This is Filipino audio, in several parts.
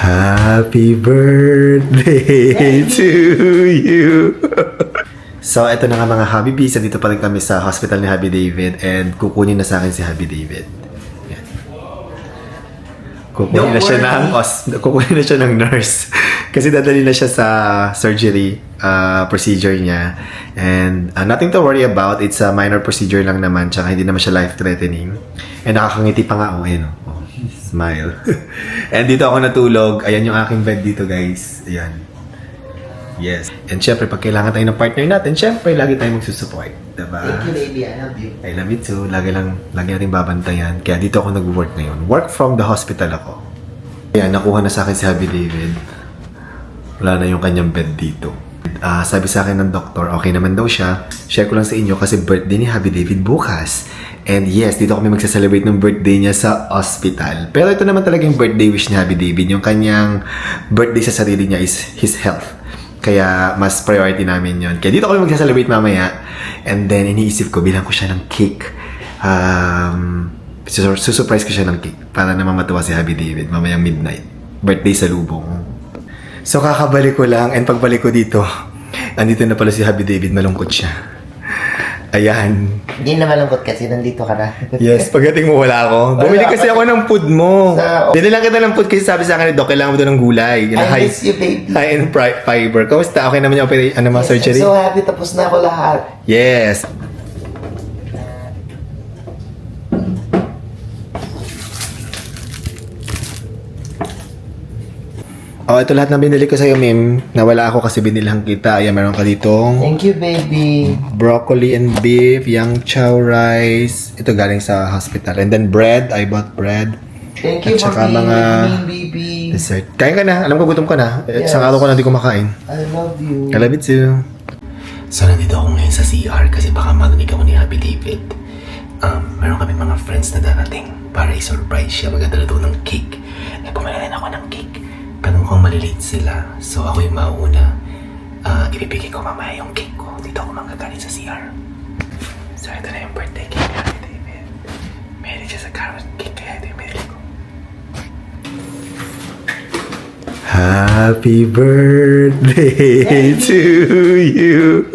Happy birthday to you. So, eto na nga mga Habibis. Dito pa rin kami sa hospital ni Happy David and kukunin na sa akin si Happy David. Yan. Kukunin na siya ng nurse. Kasi dadali na siya sa surgery procedure niya. And nothing to worry about. It's a minor procedure lang naman. Tsaka hindi naman siya life-threatening. And nakakangiti pa nga. Smile. And dito ako natulog. Ayan yung aking bed dito, guys. Ayan. Yes. And syempre, pag kailangan tayo ng partner natin, syempre, lagi tayong magsusupport. Diba? Thank you, baby. I love you. I love you too. Lagi natin babantayan. Kaya dito ako nag-work ngayon. Work from the hospital ako. Kaya nakuha na sa akin si Happy David. Wala na yung kanyang bed dito. Sabi sa akin ng doktor, okay naman daw siya. Share ko lang sa inyo kasi birthday ni Happy David bukas. And yes, dito kami magsa-celebrate ng birthday niya sa hospital. Pero ito naman talaga yung birthday wish ni Happy David. Yung kanyang birthday sa sarili niya is his health. Kaya mas priority namin yon. Kaya dito kami magsa-celebrate mamaya. And then iniisip ko, bilang ko siya ng cake. Susurprise ko siya ng cake para naman matuwa si Happy David mamayang midnight. Birthday sa lubong. So kakabalik ko lang and pagbalik ko dito, andito na pala si Happy David, malungkot siya. Ayan. Hindi na malungkot kasi nandito ka na. Yes, pagdating mo wala ako. Bumili kasi ako ng food mo. Binilang kita ng food kasi sabi sa akin ni Doc, kailangan mo doon ng gulay. I miss you, baby. High in fiber. Kamusta? Okay naman yung surgery? I'm so happy. Tapos na ako lahat. Yes. Oh, ito lahat ng binili ko sa'yo, Mim. Nawala ako kasi binilhan kita. Ayan, meron ka ditong Thank you, baby. broccoli and beef, yang chow rice. Ito galing sa hospital. And then bread. I bought bread. Thank you At for saka being mga with me, baby. dessert. Kain ka na. Alam ko gutom ka na. Yes. Isang araw ko na hindi kumakain. I love you. I love it too. So, nandito ako ngayon sa CR kasi baka marinig ako ni Happy David. Meron kami mga friends na darating para i-surprise siya. Magdadala doon ng cake. Bumili rin ako ng cake. Pero mukhang malilate sila. So, ako yung mauna. Ibibigay ko mamaya yung cake ko. Dito ako manggagaling sa CR. So, ito na yung birthday cake ni Happy David. Meron siya sa carrot cake. Kaya ito yung binili ko. Happy birthday to you.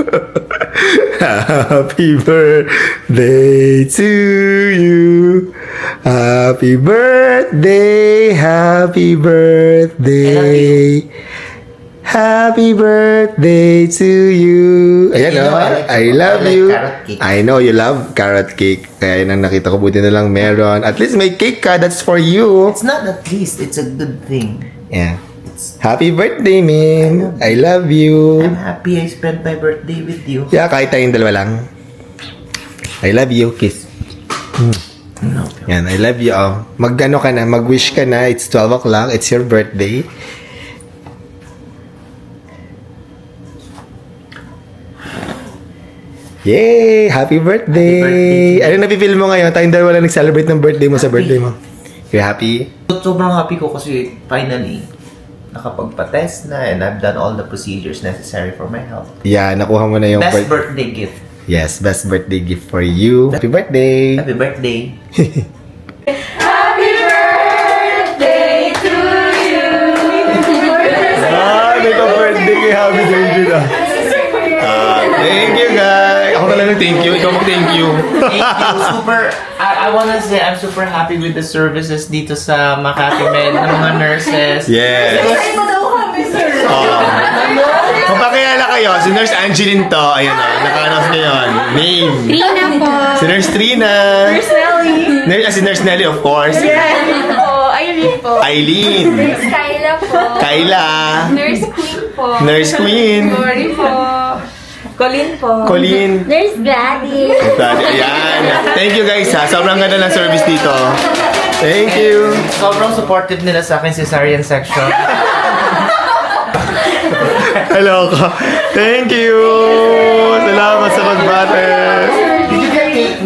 Happy birthday to you. Happy birthday, happy birthday. Happy birthday to you. Ayan You know, o, I love like you. carrot cake. I know you love carrot cake. Kaya yun ang nakita ko, buti na lang meron. At least may cake ka, that's for you. It's not at least. It's a good thing. Yeah. Happy birthday, Min. I love you. I'm happy I spent my birthday with you. Yeah, kahit tayong dalawa lang. I love you. Kiss. No. Yan, I love you. Oh. Mag-ano ka na, mag-wish ka na. It's 12 o'clock. It's your birthday. Yay! Happy birthday! Happy birthday. Ano napipil mo ngayon? Tayong dalawa lang nag-celebrate ng birthday mo sa birthday mo. You happy? Sobrang happy ko kasi finally nakapagpa-test na and I've done all the procedures necessary for my health. Yeah, nakuha mo na yung Best birthday gift. Yes, best birthday gift for you. Happy birthday! Happy birthday. Happy birthday to you. May ka-birthday kay Happy David ah. Thank you guys! Ako talaga thank you. Ikaw mag-thank you. Thank you. I wanna say I'm super happy with the services dito sa Makati Med ng mga nurses. Yes! Ay mo daw kami, sir. Kung pakilala kayo, si Nurse Angeline to. Ayun o, naka-announce ngayon. Name. Trina po. Si Nurse Trina. Nurse Nelly. Si Nurse Nelly, of course. Irene po. Irene po. Eileen. Nurse Kyla po. Kayla. Nurse Queen po. Nurse Queen. Glory po. Colin po. Colleen. Nurse Gladys. Ayan. Thank you guys ha. Sobrang ganda ng service dito. Thank you. Sobrang supportive nila sa akin cesarean section. Hello ka. Thank you. Salamat sa pagbate.